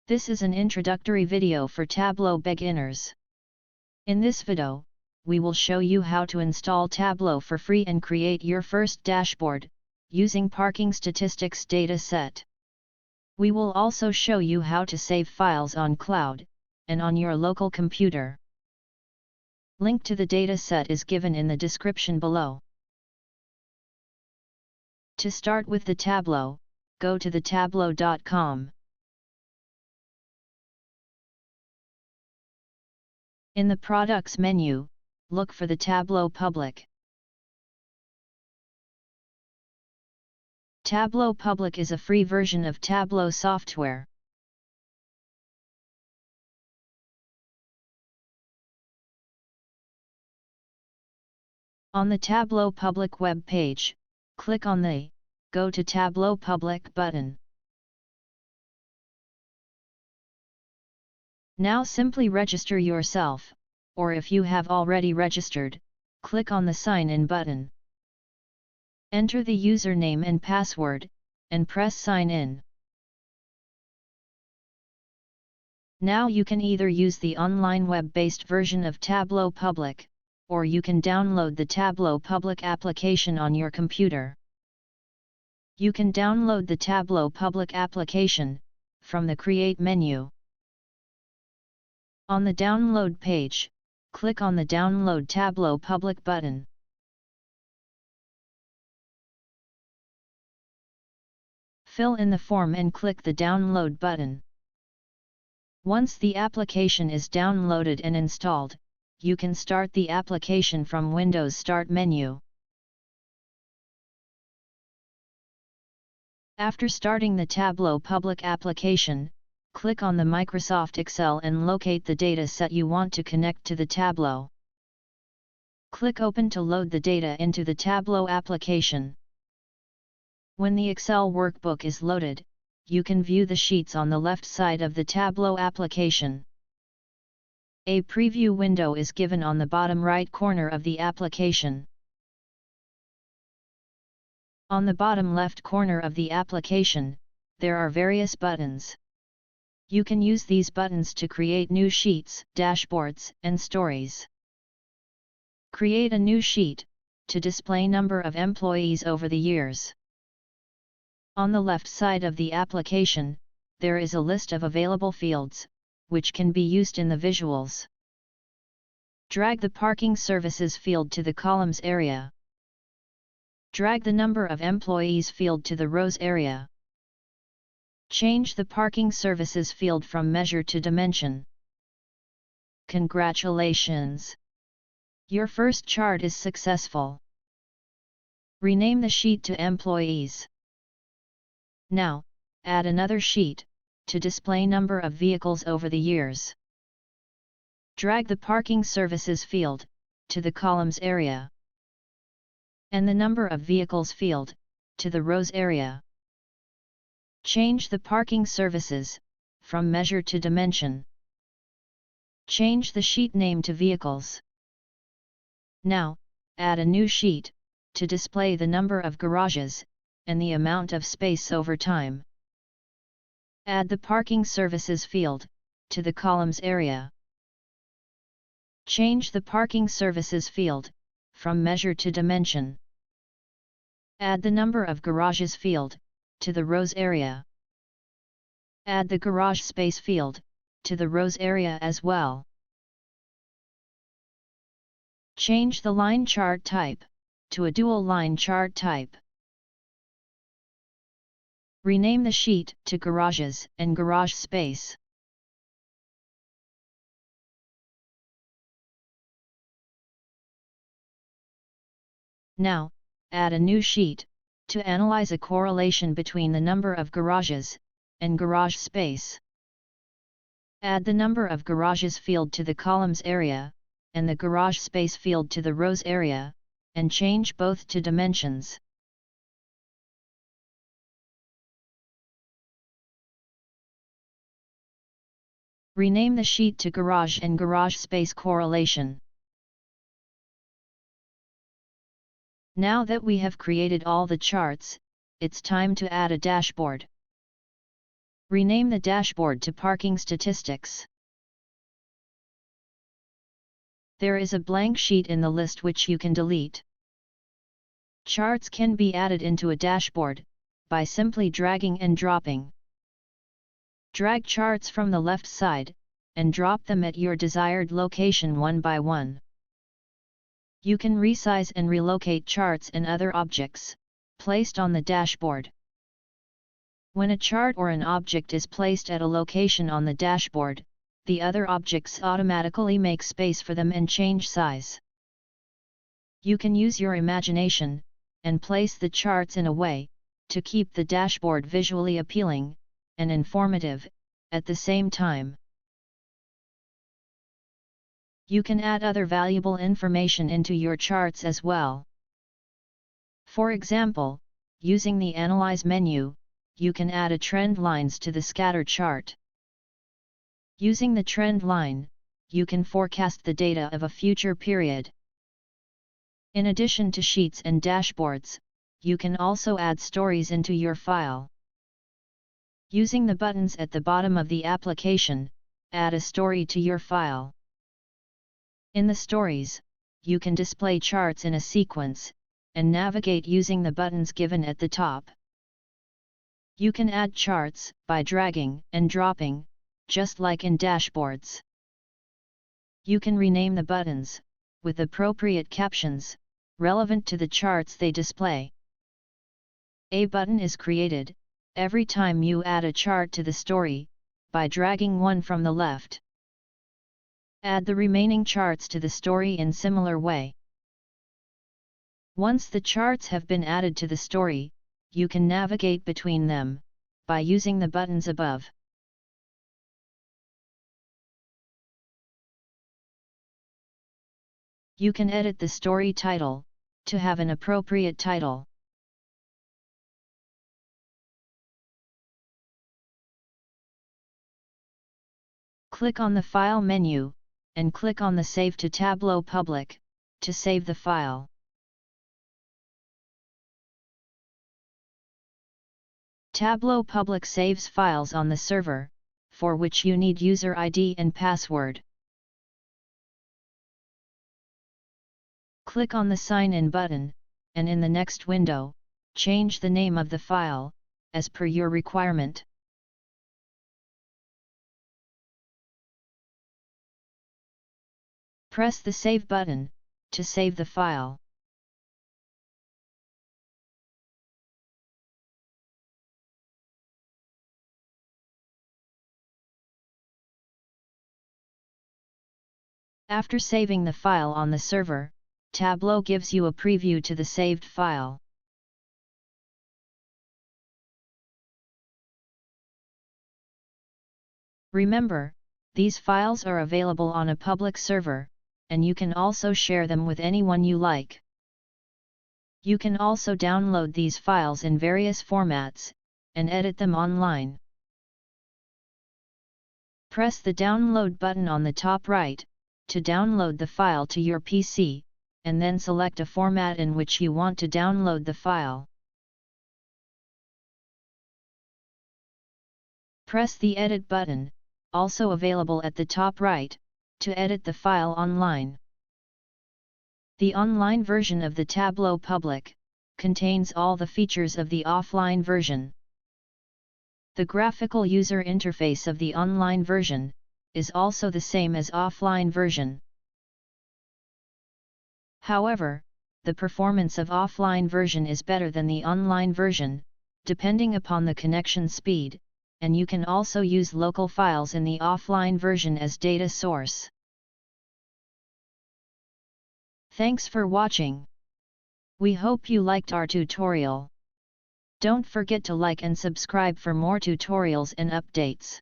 This is an introductory video for Tableau beginners. In this video, we will show you how to install Tableau for free and create your first dashboard, using parking statistics data set. We will also show you how to save files on cloud, and on your local computer. Link to the data set is given in the description below. To start with the Tableau, go to the tableau.com. In the Products menu, look for the Tableau Public. Tableau Public is a free version of Tableau software. On the Tableau Public web page, click on the Go to Tableau Public button. Now simply register yourself, or if you have already registered, click on the Sign In button. Enter the username and password, and press Sign In. Now you can either use the online web-based version of Tableau Public, or you can download the Tableau Public application on your computer. You can download the Tableau Public application from the Create menu. On the Download page, click on the Download Tableau Public button. Fill in the form and click the Download button. Once the application is downloaded and installed, you can start the application from Windows Start menu. After starting the Tableau Public application, click on the Microsoft Excel and locate the data set you want to connect to the Tableau. Click Open to load the data into the Tableau application. When the Excel workbook is loaded, you can view the sheets on the left side of the Tableau application. A preview window is given on the bottom right corner of the application. On the bottom left corner of the application, there are various buttons. You can use these buttons to create new sheets, dashboards, and stories. Create a new sheet, to display number of employees over the years. On the left side of the application, there is a list of available fields, which can be used in the visuals. Drag the Parking Services field to the columns area. Drag the Number of Employees field to the rows area. Change the Parking Services field from Measure to Dimension. Congratulations! Your first chart is successful. Rename the sheet to Employees. Now, add another sheet, to display number of vehicles over the years. Drag the Parking Services field, to the columns area. And the Number of Vehicles field, to the rows area. Change the Parking Services, from Measure to Dimension. Change the sheet name to Vehicles. Now, add a new sheet, to display the number of garages, and the amount of space over time. Add the Parking Services field, to the columns area. Change the Parking Services field, from Measure to Dimension. Add the Number of Garages field, to the rows area. Add the Garage Space field, to the rows area as well. Change the line chart type, to a dual line chart type. Rename the sheet to Garages and Garage Space. Now, add a new sheet, to analyze a correlation between the number of garages, and garage space. Add the Number of Garages field to the columns area, and the Garage Space field to the rows area, and change both to dimensions. Rename the sheet to Garage and Garage Space Correlation. Now that we have created all the charts, it's time to add a dashboard. Rename the dashboard to Parking Statistics. There is a blank sheet in the list which you can delete. Charts can be added into a dashboard by simply dragging and dropping. Drag charts from the left side and drop them at your desired location one by one. You can resize and relocate charts and other objects placed on the dashboard. When a chart or an object is placed at a location on the dashboard, the other objects automatically make space for them and change size. You can use your imagination and place the charts in a way to keep the dashboard visually appealing and informative at the same time. You can add other valuable information into your charts as well. For example, using the Analyze menu, you can add a trend lines to the scatter chart. Using the trend line, you can forecast the data of a future period. In addition to sheets and dashboards, you can also add stories into your file. Using the buttons at the bottom of the application, add a story to your file. In the stories, you can display charts in a sequence, and navigate using the buttons given at the top. You can add charts by dragging and dropping, just like in dashboards. You can rename the buttons, with appropriate captions, relevant to the charts they display. A button is created every time you add a chart to the story, by dragging one from the left. Add the remaining charts to the story in similar way. Once the charts have been added to the story, you can navigate between them by using the buttons above. You can edit the story title to have an appropriate title. Click on the File menu, and click on the Save to Tableau Public, to save the file. Tableau Public saves files on the server, for which you need user ID and password. Click on the Sign In button, and in the next window, change the name of the file, as per your requirement. Press the Save button, to save the file. After saving the file on the server, Tableau gives you a preview to the saved file. Remember, these files are available on a public server, and you can also share them with anyone you like. You can also download these files in various formats, and edit them online. Press the Download button on the top right, to download the file to your PC, and then select a format in which you want to download the file. Press the Edit button, also available at the top right, to edit the file online. The online version of the Tableau Public contains all the features of the offline version. The graphical user interface of the online version is also the same as offline version. However, the performance of offline version is better than the online version, depending upon the connection speed, and you can also use local files in the offline version as data source. Thanks for watching. We hope you liked our tutorial. Don't forget to like and subscribe for more tutorials and updates.